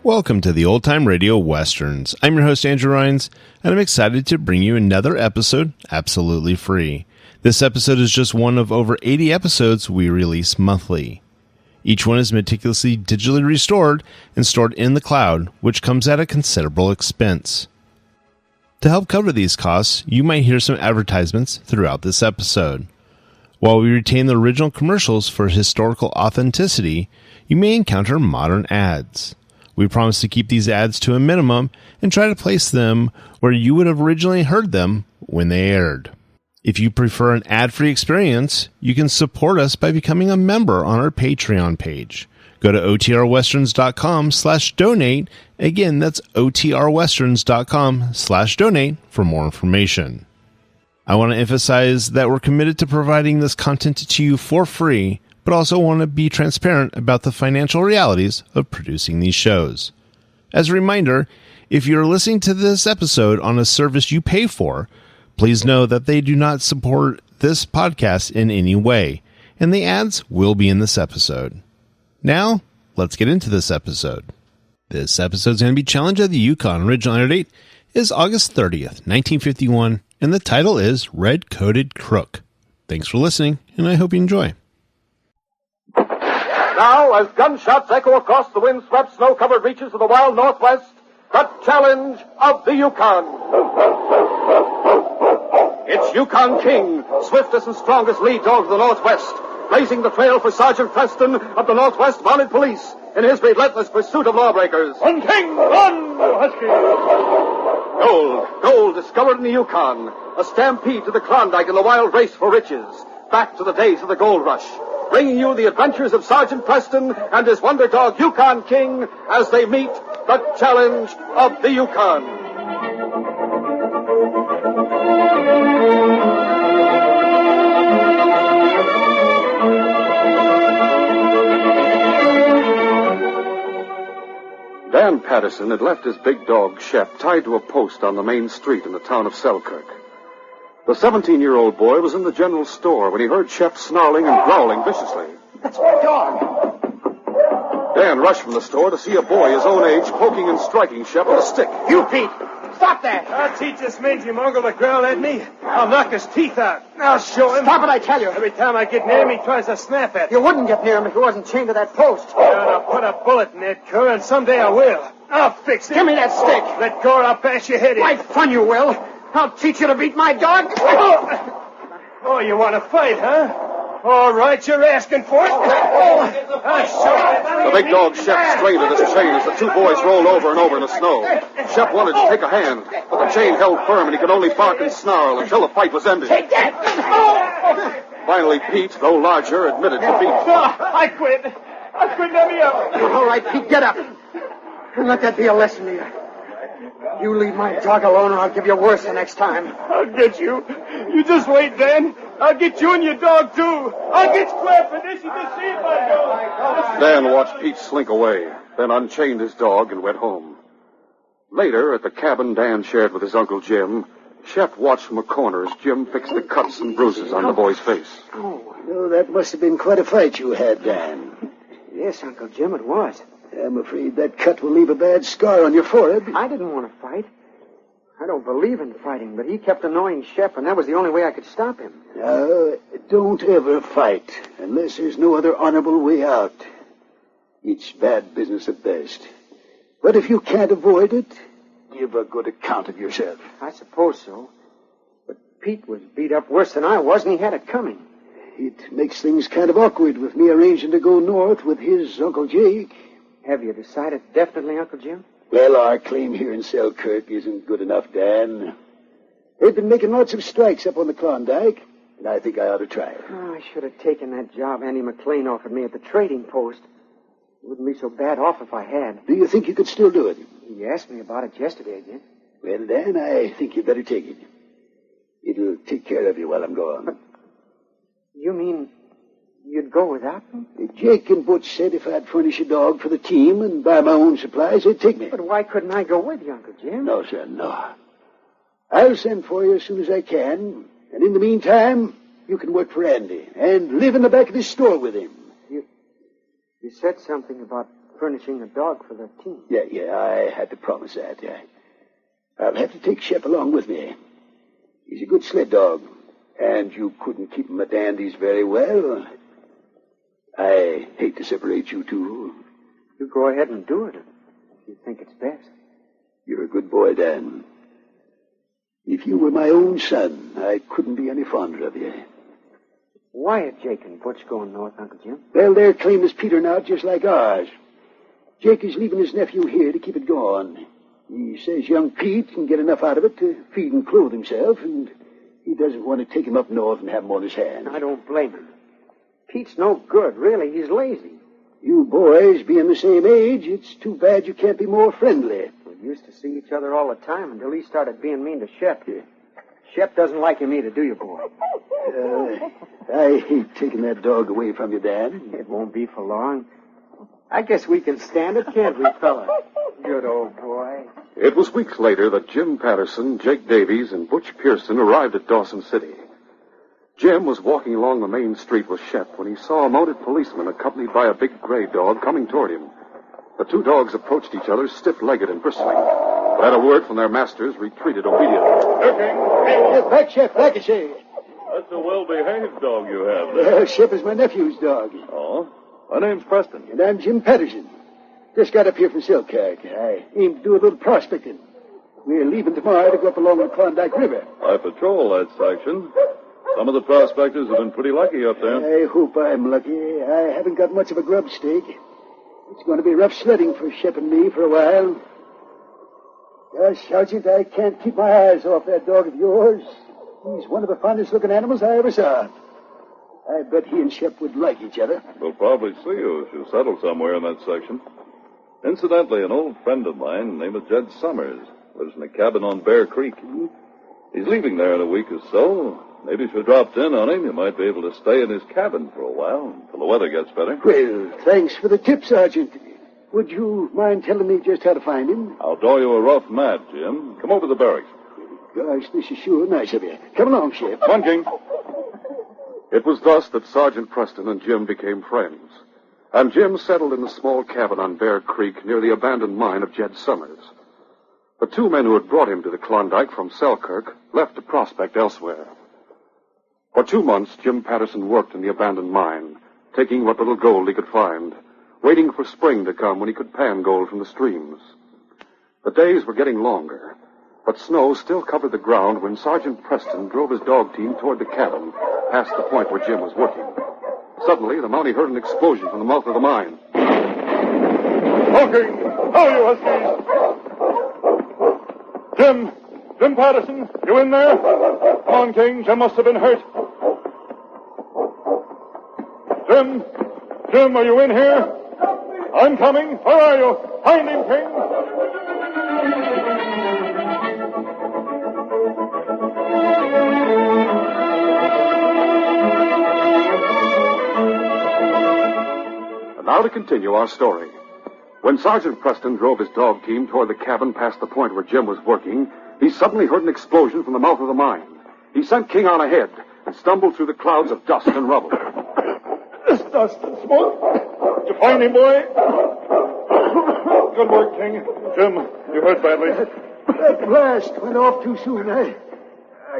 Welcome to the Old Time Radio Westerns. I'm your host, Andrew Rhines, and I'm excited to bring you another episode absolutely free. This episode is just one of over 80 episodes we release monthly. Each one is meticulously digitally restored and stored in the cloud, which comes at a considerable expense. To help cover these costs, you might hear some advertisements throughout this episode. While we retain the original commercials for historical authenticity, you may encounter modern ads. We promise to keep these ads to a minimum and try to place them where you would have originally heard them when they aired. If you prefer an ad-free experience, you can support us by becoming a member on our Patreon page. Go to otrwesterns.com/donate. Again, that's otrwesterns.com/donate for more information. I want to emphasize that we're committed to providing this content to you for free, but also want to be transparent about the financial realities of producing these shows. As a reminder, if you're listening to this episode on a service you pay for, please know that they do not support this podcast in any way, and the ads will be in this episode. Now, let's get into this episode. This episode is going to be Challenge of the Yukon. Original air date is August 30th, 1951, and the title is Red-Coated Crook. Thanks for listening, and I hope you enjoy. Now, as gunshots echo across the wind-swept, snow-covered reaches of the wild Northwest, the challenge of the Yukon. It's Yukon King, swiftest and strongest lead dog of the Northwest, blazing the trail for Sergeant Preston of the Northwest Mounted Police in his relentless pursuit of lawbreakers. Run, King, run, Husky! Gold discovered in the Yukon, a stampede to the Klondike in the wild race for riches, back to the days of the gold rush. Bringing you the adventures of Sergeant Preston and his wonder dog Yukon King as they meet the challenge of the Yukon. Dan Patterson had left his big dog, Shep, tied to a post on the main street in the town of Selkirk. The 17-year-old boy was in the general store when he heard Shep snarling and growling viciously. That's my dog. Dan rushed from the store to see a boy his own age poking and striking Shep with a stick. You, Pete! Stop that! I'll teach this mangy mongrel to growl at me. I'll knock his teeth out. I'll show him. Stop it, I tell you. Every time I get near him, he tries to snap at me. You wouldn't get near him if he wasn't chained to that post. I'll put a bullet in that cur, and someday I will. I'll fix it. Give me that stick. Let go or I'll bash your head in. Like fun you will. I'll teach you to beat my dog. Oh, you want to fight, huh? All right, you're asking for it. I'll show you. The big dog Shep strained at his chain as the two boys rolled over and over in the snow. Shep wanted to take a hand, but the chain held firm and he could only bark and snarl until the fight was ended. Take that. Finally, Pete, though larger, admitted defeat. I quit. Let me up. All right, Pete, get up. And let that be a lesson to you. You leave my dog alone or I'll give you worse the next time. I'll get you. You just wait, Dan. I'll get you and your dog, too. I'll get square for this. You just see if I go. Dan watched Pete slink away, then unchained his dog and went home. Later, at the cabin Dan shared with his Uncle Jim, Shep watched from a corner as Jim fixed the cuts and bruises on the boy's face. Oh, that must have been quite a fight you had, Dan. Yes, Uncle Jim, it was. I'm afraid that cut will leave a bad scar on your forehead. I didn't want to fight. I don't believe in fighting, but he kept annoying Shep, and that was the only way I could stop him. Don't ever fight unless there's no other honorable way out. It's bad business at best. But if you can't avoid it, give a good account of yourself. I suppose so. But Pete was beat up worse than I was, and he had it coming. It makes things kind of awkward with me arranging to go north with his Uncle Jake. Have you decided definitely, Uncle Jim? Well, our claim here in Selkirk isn't good enough, Dan. They've been making lots of strikes up on the Klondike, and I think I ought to try it. Oh, I should have taken that job Andy McLean offered me at the trading post. It wouldn't be so bad off if I had. Do you think you could still do it? He asked me about it yesterday again. Well, Dan, I think you'd better take it. It'll take care of you while I'm gone. But you mean you'd go without me? Jake and Butch said if I'd furnish a dog for the team and buy my own supplies, they'd take me. But why couldn't I go with you, Uncle Jim? No, son, no. I'll send for you as soon as I can. And in the meantime, you can work for Andy and live in the back of his store with him. You said something about furnishing a dog for the team. Yeah, I had to promise that, yeah. I'll have to take Shep along with me. He's a good sled dog, and you couldn't keep him at Andy's very well. I hate to separate you two. You go ahead and do it if you think it's best. You're a good boy, Dan. If you were my own son, I couldn't be any fonder of you. Why are Jake and Butch going north, Uncle Jim? Well, their claim is petering out just like ours. Jake is leaving his nephew here to keep it going. He says young Pete can get enough out of it to feed and clothe himself, and he doesn't want to take him up north and have him on his hands. I don't blame him. Pete's no good, really. He's lazy. You boys being the same age, it's too bad you can't be more friendly. We used to see each other all the time until he started being mean to Shep. Shep doesn't like him either, do you, boy? I hate taking that dog away from you, Dan. It won't be for long. I guess we can stand it, can't we, fella? Good old boy. It was weeks later that Jim Patterson, Jake Davies, and Butch Pearson arrived at Dawson City. Jim was walking along the main street with Shep when he saw a mounted policeman accompanied by a big gray dog coming toward him. The two dogs approached each other stiff-legged and bristling, but at a word from their masters, retreated obediently. Get back, Shep, like I say. That's a well-behaved dog you have. Shep is my nephew's dog. Oh? My name's Preston. And I'm Jim Patterson. Just got up here from Selkirk. I aim to do a little prospecting. We're leaving tomorrow to go up along the Klondike River. I patrol that section. Some of the prospectors have been pretty lucky up there. I hope I'm lucky. I haven't got much of a grub stake. It's going to be rough sledding for Shep and me for a while. Gosh, Sergeant, I can't keep my eyes off that dog of yours. He's one of the finest-looking animals I ever saw. I bet he and Shep would like each other. We'll probably see you if you settle somewhere in that section. Incidentally, an old friend of mine named Jed Summers lives in a cabin on Bear Creek. He's leaving there in a week or so. Maybe if you dropped in on him, you might be able to stay in his cabin for a while until the weather gets better. Well, thanks for the tip, Sergeant. Would you mind telling me just how to find him? I'll draw you a rough map, Jim. Come over to the barracks. Gosh, this is sure nice of you. Come along, Shep. Come on, King. It was thus that Sergeant Preston and Jim became friends, and Jim settled in the small cabin on Bear Creek near the abandoned mine of Jed Summers. The two men who had brought him to the Klondike from Selkirk left to prospect elsewhere. For 2 months, Jim Patterson worked in the abandoned mine, taking what little gold he could find, waiting for spring to come when he could pan gold from the streams. The days were getting longer, but snow still covered the ground when Sergeant Preston drove his dog team toward the cabin, past the point where Jim was working. Suddenly, the Mountie heard an explosion from the mouth of the mine. Honking! How you huskies? Jim Patterson, you in there? Come on, King. Jim must have been hurt. Jim, are you in here? I'm coming. Where are you? Find him, King. And now to continue our story. When Sergeant Preston drove his dog team toward the cabin past the point where Jim was working, he suddenly heard an explosion from the mouth of the mine. He sent King on ahead and stumbled through the clouds of dust and rubble. This dust and smoke. Did you find him, boy? Good work, King. Jim, you hurt badly. That blast went off too soon. I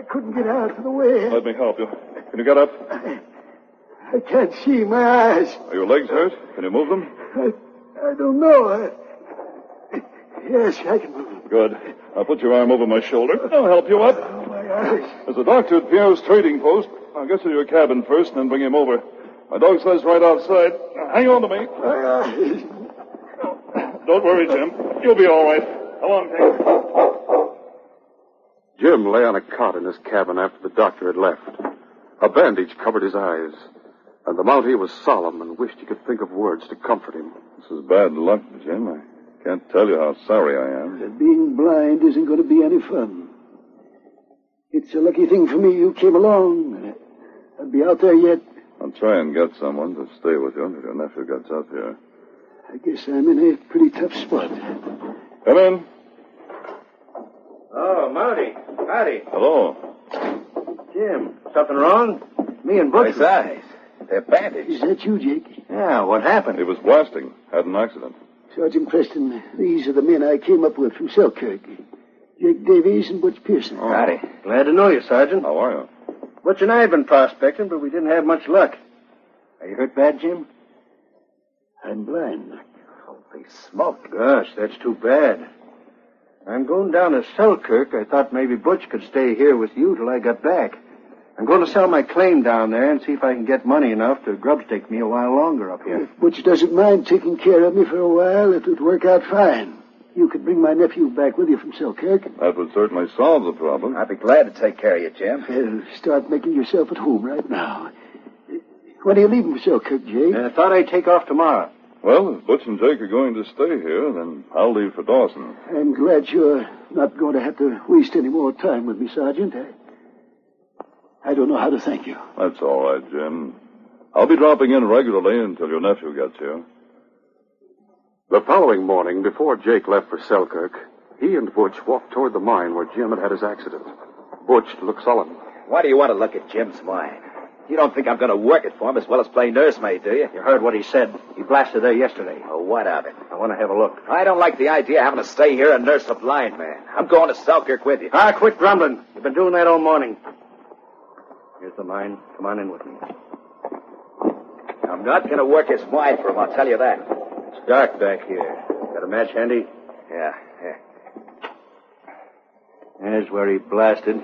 couldn't get out of the way. Let me help you. Can you get up? I can't see. My eyes. Are your legs hurt? Can you move them? I don't know. Yes, I can move them. Good. I'll put your arm over my shoulder. I'll help you up. Oh, my eyes. There's a doctor at Pierre's trading post. I'll get to your cabin first and then bring him over. My dog sled's right outside. Now, hang on to me. My eyes. Don't worry, Jim. You'll be all right. Come on, King. Jim lay on a cot in his cabin after the doctor had left. A bandage covered his eyes, and the Mountie was solemn and wished he could think of words to comfort him. This is bad luck, Jim. I can't tell you how sorry I am. Being blind isn't going to be any fun. It's a lucky thing for me you came along. I'd be out there yet. I'll try and get someone to stay with you if your nephew gets up here. I guess I'm in a pretty tough spot. Come in. Oh, Mountie. Howdy. Hello. Jim, something wrong? Me and Butch. His eyes. They're bandaged. Is that you, Jake? Yeah, what happened? He was blasting. Had an accident. Sergeant Preston, these are the men I came up with from Selkirk. Jake Davies and Butch Pearson. Oh. Howdy. Glad to know you, Sergeant. How are you? Butch and I have been prospecting, but we didn't have much luck. Are you hurt bad, Jim? I'm blind. Holy smoke. Gosh, that's too bad. I'm going down to Selkirk. I thought maybe Butch could stay here with you till I got back. I'm going to sell my claim down there and see if I can get money enough to grubstake me a while longer up here. If Butch doesn't mind taking care of me for a while, it would work out fine. You could bring my nephew back with you from Selkirk. That would certainly solve the problem. I'd be glad to take care of you, Jim. Well, start making yourself at home right now. When are you leaving for Selkirk, Jake? I thought I'd take off tomorrow. Well, if Butch and Jake are going to stay here, then I'll leave for Dawson. I'm glad you're not going to have to waste any more time with me, Sergeant. I don't know how to thank you. That's all right, Jim. I'll be dropping in regularly until your nephew gets here. The following morning, before Jake left for Selkirk, he and Butch walked toward the mine where Jim had his accident. Butch looked sullen. Why do you want to look at Jim's mine? You don't think I'm going to work it for him as well as play nursemaid, do you? You heard what he said. He blasted there yesterday. Oh, what of it? I want to have a look. I don't like the idea of having to stay here and nurse a blind man. I'm going to Selkirk with you. Quit grumbling. You've been doing that all morning. Here's the mine. Come on in with me. I'm not going to work his mine for him, I'll tell you that. It's dark back here. Got a match handy? Yeah. There's where he blasted.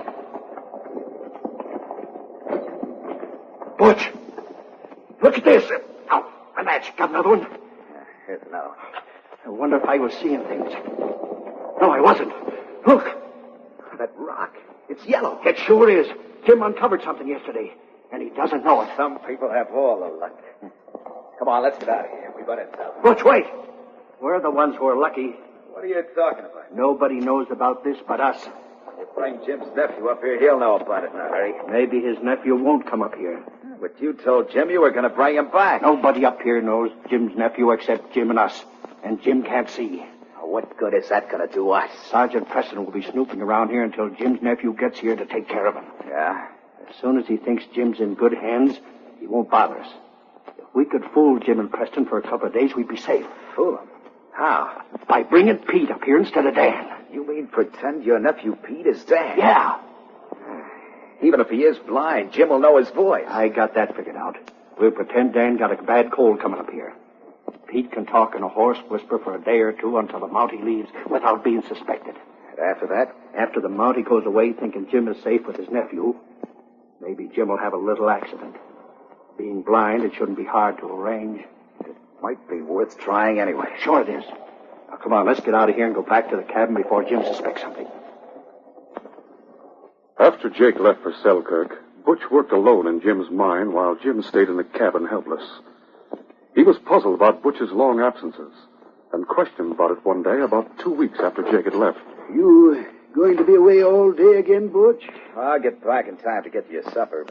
Butch! Look at this! Oh, a match. Got another one? Here's another one. I wonder if I was seeing things. No, I wasn't. Look! That rock. It's yellow. It sure is. Jim uncovered something yesterday, and he doesn't know it. Some people have all the luck. Come on, let's get out of here. We better tell. Butch, wait! We're the ones who are lucky. What are you talking about? Nobody knows about this but us. You bring Jim's nephew up here, he'll know about it in a hurry. Maybe his nephew won't come up here. But you told Jim you were going to bring him back. Nobody up here knows Jim's nephew except Jim and us. And Jim can't see. Oh, what good is that going to do us? Sergeant Preston will be snooping around here until Jim's nephew gets here to take care of him. Yeah? As soon as he thinks Jim's in good hands, he won't bother us. If we could fool Jim and Preston for a couple of days, we'd be safe. Fool him? How? By bringing Pete up here instead of Dan. You mean pretend your nephew Pete is Dan? Yeah. Even if he is blind, Jim will know his voice. I got that figured out. We'll pretend Dan got a bad cold coming up here. Pete can talk in a hoarse whisper for a day or two until the Mountie leaves without being suspected. And after that? After the Mountie goes away thinking Jim is safe with his nephew, maybe Jim will have a little accident. Being blind, it shouldn't be hard to arrange. It might be worth trying anyway. Sure it is. Now, come on, let's get out of here and go back to the cabin before Jim suspects something. After Jake left for Selkirk, Butch worked alone in Jim's mine while Jim stayed in the cabin helpless. He was puzzled about Butch's long absences and questioned about it one day about 2 weeks after Jake had left. You going to be away all day again, Butch? I'll get back in time to get you your supper.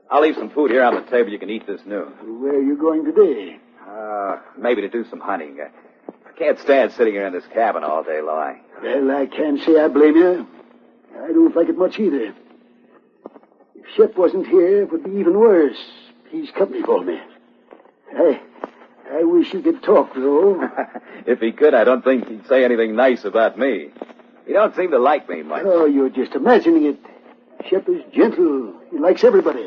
I'll leave some food here on the table you can eat this noon. Where are you going today? Maybe to do some hunting. I can't stand sitting here in this cabin all day long. Well, I can't say I blame you. I don't like it much either. If Shep wasn't here, it would be even worse. He's company for me. I wish he could talk, though. If he could, I don't think he'd say anything nice about me. He don't seem to like me much. Oh, you're just imagining it. Shep is gentle. He likes everybody.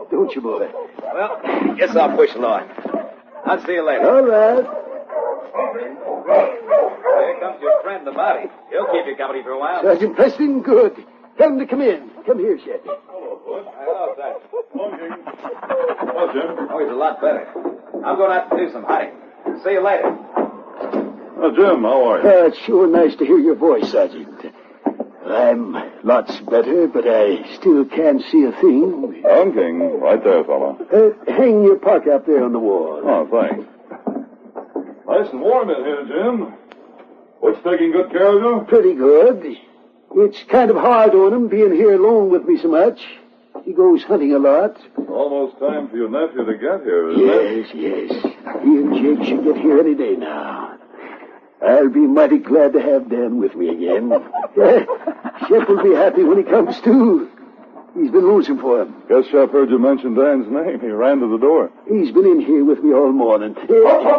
Don't you, boy? Well, guess I'll push along. I'll see you later. All right. Here comes your friend, the Mountie. He'll keep you company for a while. Sergeant Preston, good. Tell him to come in. Come here, Shep. Hello, Sergeant. Hello, Jim. Oh, he's a lot better. I'm going out to do some hunting. See you later. Jim, how are you? It's sure nice to hear your voice, Sergeant. I'm lots better, but I still can't see a thing. King, right there, fella. Hang your parka up there on the wall. Oh, thanks. Nice and warm in here, Jim. What's taking good care of you? Pretty good. It's kind of hard on him being here alone with me so much. He goes hunting a lot. Almost time for your nephew to get here, isn't it? Yes. He and Jake should get here any day now. I'll be mighty glad to have Dan with me again. Shep will be happy when he comes, too. He's been losing for him. Guess Shep heard you mention Dan's name. He ran to the door. He's been in here with me all morning.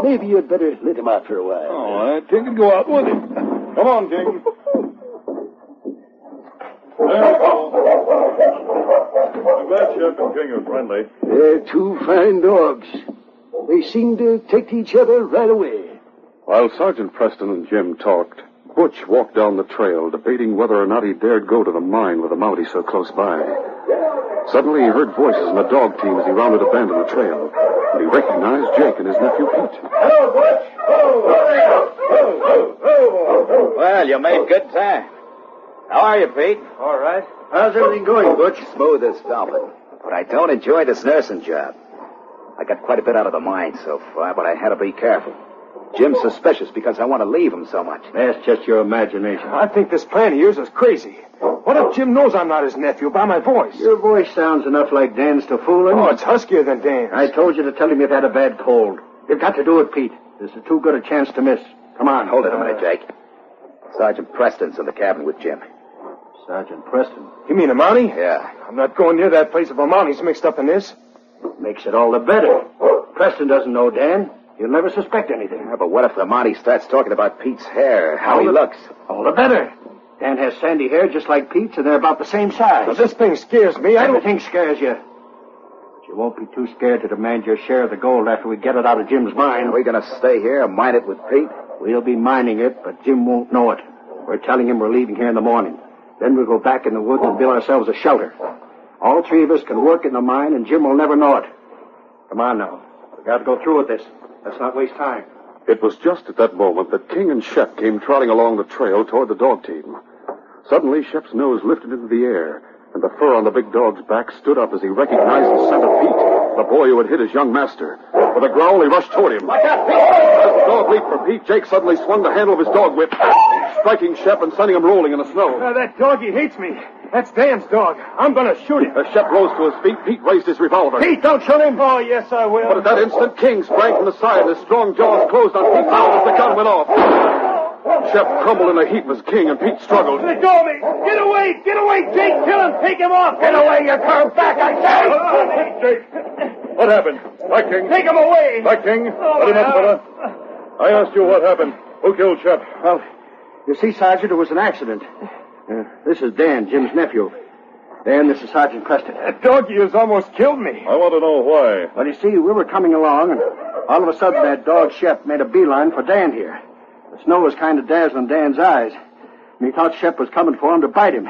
Maybe you'd better let him out for a while. All right, King can go out with him. Come on, King. There we go. I'm glad Shep and King are friendly. They're two fine dogs. They seem to take to each other right away. While Sergeant Preston and Jim talked, Butch walked down the trail, debating whether or not he dared go to the mine with the Mountie so close by. Suddenly, he heard voices in the dog team as he rounded a bend in the trail, and he recognized Jake and his nephew Pete. Hello, Butch. Well, you made good time. How are you, Pete? All right. How's everything going, Butch? Smooth as velvet. But I don't enjoy this nursing job. I got quite a bit out of the mine so far, but I had to be careful. Jim's suspicious because I want to leave him so much. That's just your imagination. I think this plan of yours is crazy. What if Jim knows I'm not his nephew by my voice? Your voice sounds enough like Dan's to fool him. Oh, it's huskier than Dan's. I told you to tell him you've had a bad cold. You've got to do it, Pete. This is too good a chance to miss. Come on. Hold it a minute, Jake. Sergeant Preston's in the cabin with Jim. Sergeant Preston. You mean a Mountie? Yeah. I'm not going near that place if a Mountie's mixed up in this. Makes it all the better. Preston doesn't know Dan. He'll never suspect anything. Yeah, but what if the Mountie starts talking about Pete's hair, how he looks? All the better. Dan has sandy hair just like Pete's, and they're about the same size. Well, this thing scares me. Everything scares you. But you won't be too scared to demand your share of the gold after we get it out of Jim's mine. Are we going to stay here and mine it with Pete? We'll be mining it, but Jim won't know it. We're telling him we're leaving here in the morning. Then we'll go back in the woods and build ourselves a shelter. All three of us can work in the mine, and Jim will never know it. Come on now. We've got to go through with this. Let's not waste time. It was just at that moment that King and Shep came trotting along the trail toward the dog team. Suddenly, Shep's nose lifted into the air, and the fur on the big dog's back stood up as he recognized the scent of Pete, the boy who had hit his young master. With a growl, he rushed toward him. Watch out, Pete! As the dog leaped for Pete, Jake suddenly swung the handle of his dog whip, striking Shep and sending him rolling in the snow. That doggy hates me. That's Dan's dog. I'm going to shoot him. As Shep rose to his feet, Pete raised his revolver. Pete, don't shoot him. Oh, yes, I will. But at that instant, King sprang from the side, and his strong jaws closed on Pete's mouth as the gun went off. Shep crumbled in a heap as King and Pete struggled. Let go of me. Get away. Get away, Jake. Kill him. Take him off. Get away, you come back, I say! Jake, what happened? Back, King. Take him away. Back, King. Let him up, fella. I asked you what happened. Who killed Shep? Well, you see, Sergeant, it was an accident. This is Dan, Jim's nephew. Dan, this is Sergeant Preston. That doggy has almost killed me. I want to know why. Well, you see, we were coming along, and all of a sudden that dog Shep made a beeline for Dan here. The snow was kind of dazzling Dan's eyes, and he thought Shep was coming for him to bite him.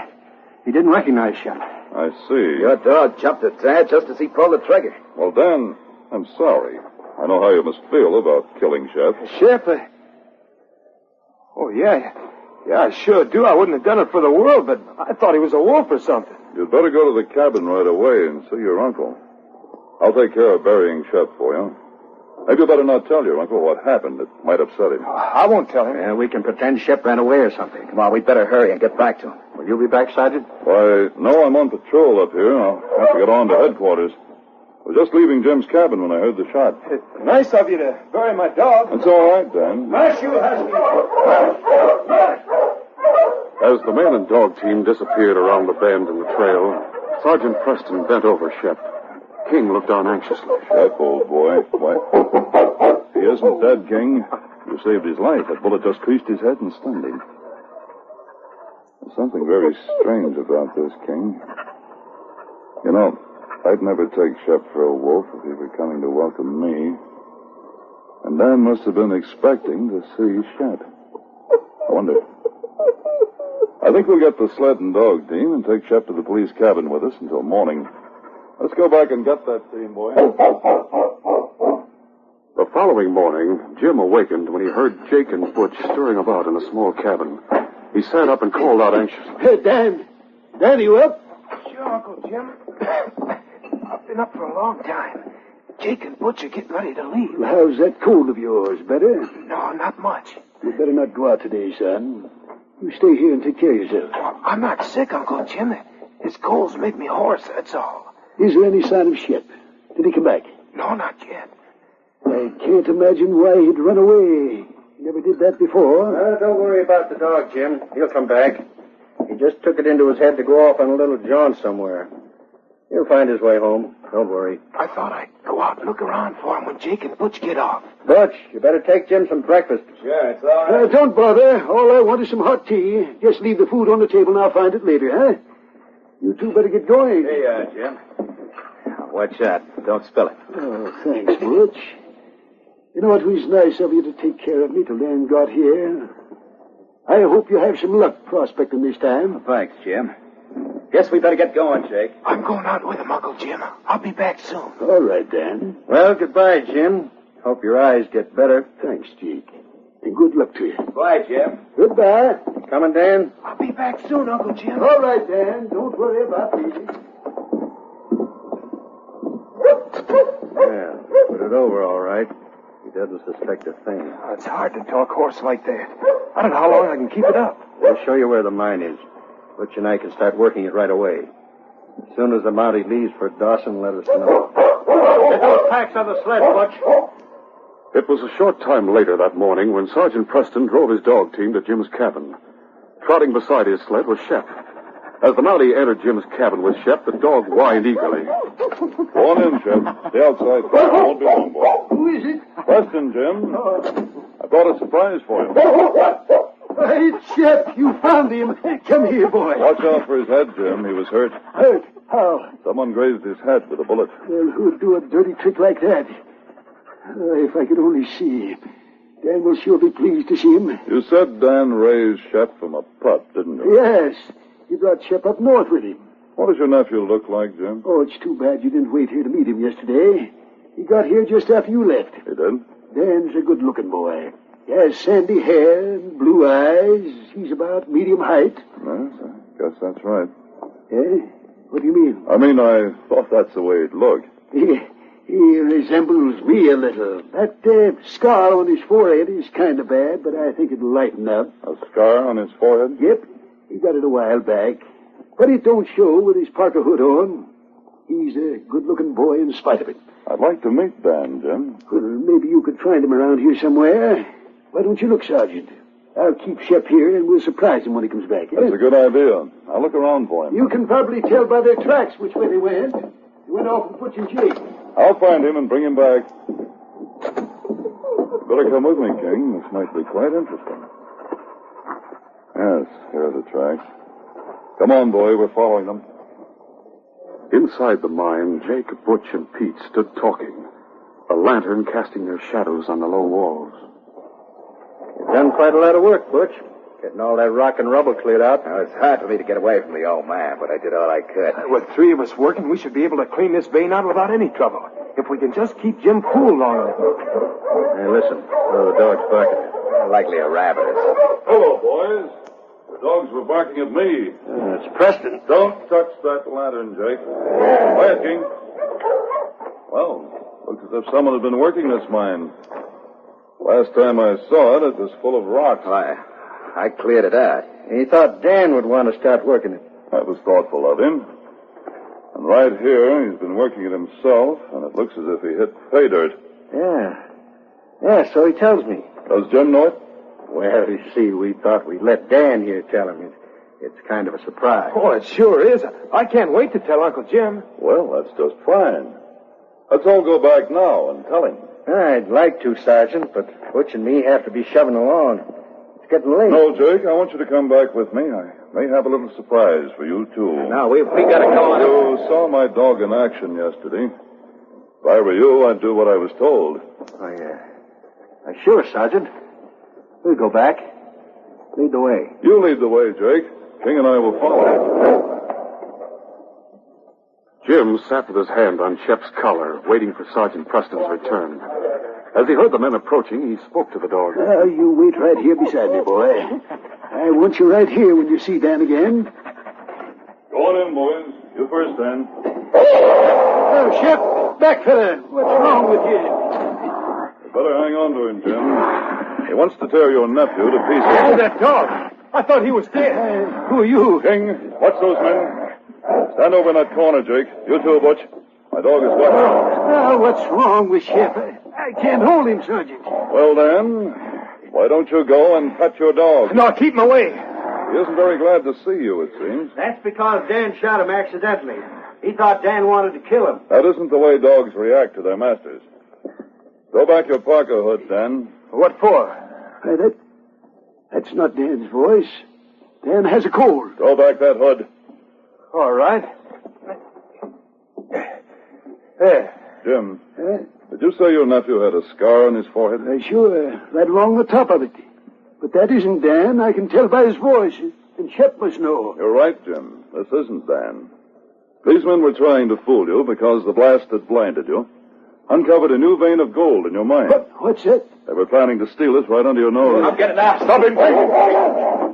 He didn't recognize Shep. I see. Your dog jumped at Dad just as he pulled the trigger. Well, Dan, I'm sorry. I know how you must feel about killing Shep. Shep? Oh, yeah. Yeah, I sure do. I wouldn't have done it for the world, but I thought he was a wolf or something. You'd better go to the cabin right away and see your uncle. I'll take care of burying Shep for you. Maybe you better not tell your uncle what happened. It might upset him. I won't tell him. Yeah, we can pretend Shep ran away or something. Come on, we'd better hurry and get back to him. Will you be back, Sergeant? Why, no, I'm on patrol up here. I'll have to get on to headquarters. I was just leaving Jim's cabin when I heard the shot. It's nice of you to bury my dog. It's all right, Dan. My shoe has me. As the man and dog team disappeared around the bend in the trail, Sergeant Preston bent over Shep. King looked on anxiously. Shep, old boy. Why, he isn't dead, King. You saved his life. That bullet just creased his head and stunned him. There's something very strange about this, King. You know, I'd never take Shep for a wolf if he were coming to welcome me. And Dan must have been expecting to see Shep. I wonder. I think we'll get the sled and dog team and take Shep to the police cabin with us until morning. Let's go back and get that team, boy. The following morning, Jim awakened when he heard Jake and Butch stirring about in a small cabin. He sat up and called out anxiously. Hey, Dan. Dan, you up? Sure, Uncle Jim. I've been up for a long time. Jake and Butch are getting ready to leave. How's that cold of yours? Better? No, not much. You better not go out today, son. You stay here and take care of yourself. Well, I'm not sick, Uncle Jim. His colds make me hoarse, that's all. Is there any sign of Shep? Did he come back? No, not yet. I can't imagine why he'd run away. He never did that before. Don't worry about the dog, Jim. He'll come back. He just took it into his head to go off on a little jaunt somewhere. He'll find his way home. Don't worry. I thought I'd go out and look around for him when Jake and Butch get off. Butch, you better take Jim some breakfast. Sure, it's all right. Don't bother. All I want is some hot tea. Just leave the food on the table and I'll find it later, huh? You two better get going. Here you are, Jim. Watch out. Don't spill it. Oh, thanks, Butch. You know, it was nice of you to take care of me till Dan got here. I hope you have some luck prospecting this time. Thanks, Jim. Guess we better get going, Jake. I'm going out with him, Uncle Jim. I'll be back soon. All right, Dan. Well, goodbye, Jim. Hope your eyes get better. Thanks, Jake. And good luck to you. Bye, Jim. Goodbye. Coming, Dan? I'll be back soon, Uncle Jim. All right, Dan. Don't worry about me. Yeah, put it over all right. He doesn't suspect a thing. Oh, it's hard to talk horse like that. I don't know how long I can keep it up. We'll show you where the mine is. Butch and I can start working it right away. As soon as the Mountie leaves for Dawson, let us know. Get those packs on the sled, Butch. It was a short time later that morning when Sergeant Preston drove his dog team to Jim's cabin. Trotting beside his sled was Shep. As the Mountie entered Jim's cabin with Shep, the dog whined eagerly. Go on in, Shep. Stay outside. Won't be long, boy. Who is it? Preston, Jim. I brought a surprise for you. Hey, Shep, you found him. Come here, boy. Watch out for his head, Jim. He was hurt. Hurt? How? Someone grazed his head with a bullet. Well, who'd do a dirty trick like that? If I could only see him. Dan will sure be pleased to see him. You said Dan raised Shep from a pup, didn't you? Yes. He brought Shep up north with him. What does your nephew look like, Jim? Oh, it's too bad you didn't wait here to meet him yesterday. He got here just after you left. He did? Dan's a good-looking boy. He has sandy hair and blue eyes. He's about medium height. Yes, I guess that's right. Eh? What do you mean? I mean, I thought that's the way he'd look. He resembles me a little. That scar on his forehead is kind of bad, but I think it'll lighten up. A scar on his forehead? Yep. He got it a while back. But it don't show with his parka hood on. He's a good-looking boy in spite of it. I'd like to meet Dan, Jim. Well, maybe you could find him around here somewhere. Why don't you look, Sergeant? I'll keep Shep here, and we'll surprise him when he comes back. That's a good idea. I'll look around for him. You can probably tell by their tracks which way they went. They went off with Butch and Jake. I'll find him and bring him back. Better come with me, King. This might be quite interesting. Yes, here are the tracks. Come on, boy. We're following them. Inside the mine, Jake, Butch, and Pete stood talking, a lantern casting their shadows on the low walls. You've done quite a lot of work, Butch. Getting all that rock and rubble cleared out. Now, it's hard for me to get away from the old man, but I did all I could. With three of us working, we should be able to clean this vein out without any trouble. If we can just keep Jim cool long enough. Hey, listen. One of the dogs barking. Likely a rabbit or something. Hello, boys. The dogs were barking at me. It's Preston. Don't touch that lantern, Jake. Quiet, King. Well, looks as if someone had been working this mine. Last time I saw it, it was full of rocks. I cleared it out. He thought Dan would want to start working it. That was thoughtful of him. And right here, he's been working it himself, and it looks as if he hit pay dirt. Yeah, so he tells me. Does Jim know it? Well, you see, we thought we'd let Dan here tell him. It's kind of a surprise. Oh, it sure is. I can't wait to tell Uncle Jim. Well, that's just fine. Let's all go back now and tell him. I'd like to, Sergeant, but Butch and me have to be shoving along. It's getting late. No, Jake, I want you to come back with me. I may have a little surprise for you, too. No, we got to go on. You saw my dog in action yesterday. If I were you, I'd do what I was told. Sure, Sergeant. We'll go back. Lead the way. You lead the way, Jake. King and I will follow. Jim sat with his hand on Shep's collar, waiting for Sergeant Preston's return. As he heard the men approaching, he spoke to the dog. You wait right here beside me, boy. I want you right here when you see Dan again. Go on in, boys. You first, then. Oh, Shep, back, fella. What's wrong with you? You better hang on to him, Jim. He wants to tear your nephew to pieces. Oh, that dog. I thought he was dead. Who are you? King, watch those men. Stand over in that corner, Jake. You too, Butch. My dog is wet. Now, what's wrong with Shep? I can't hold him, Sergeant. Well, then, why don't you go and pet your dog? No, keep him away. He isn't very glad to see you, it seems. That's because Dan shot him accidentally. He He thought Dan wanted to kill him. That isn't the way dogs react to their masters. Throw back your parka hood, Dan. What for? That's not Dan's voice. Dan has a cold. Throw back that hood. All right. There. Jim, did you say your nephew had a scar on his forehead? Sure, right along the top of it. But that isn't Dan. I can tell by his voice. And Shep must know. You're right, Jim. This isn't Dan. These men were trying to fool you because the blast that blinded you uncovered a new vein of gold in your mind. What's that? They were planning to steal it right under your nose. I'll get it now. Stop him, King.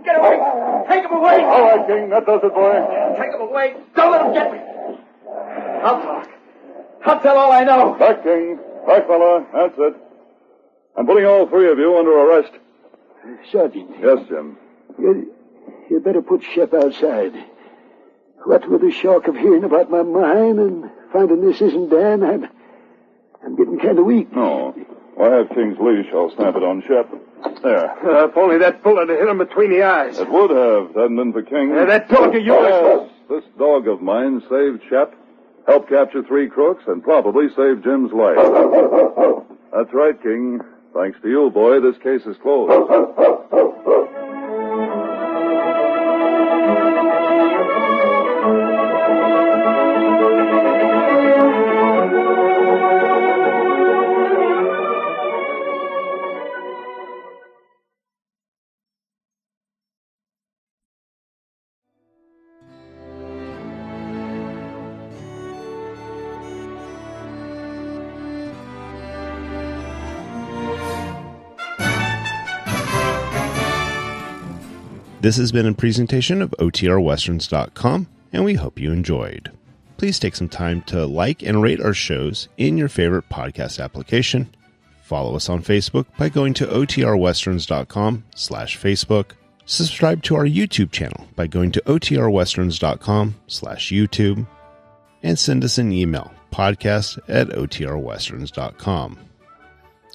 Get away. Take him away. All right, King. That does it, boy. Take him away. Don't let him get me. I'll talk. I'll tell all I know. Back, King. Back, fella. That's it. I'm putting all three of you under arrest. Sergeant. Yes, Jim. You better put Shep outside. What with the shock of hearing about my mine and finding this isn't Dan, I'm getting kind of weak. No. Well, I have King's leash. I'll snap it on Shep. There. If only that bullet had hit him between the eyes. It would have, if it hadn't been for King. That dog of yours. Yes, this dog of mine saved Shep, helped capture 3 crooks, and probably saved Jim's life. That's right, King. Thanks to you, boy, this case is closed. This has been a presentation of OTRWesterns.com, and we hope you enjoyed. Please take some time to like and rate our shows in your favorite podcast application. Follow us on Facebook by going to OTRWesterns.com/Facebook. Subscribe to our YouTube channel by going to OTRWesterns.com/YouTube. And send us an email, podcast@OTRWesterns.com.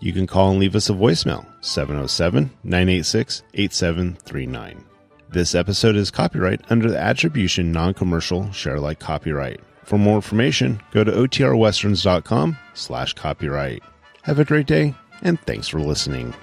You can call and leave us a voicemail, 707-986-8739. This episode is copyright under the Attribution Non-Commercial Share-alike copyright. For more information, go to OTRWesterns.com/copyright. Have a great day, and thanks for listening.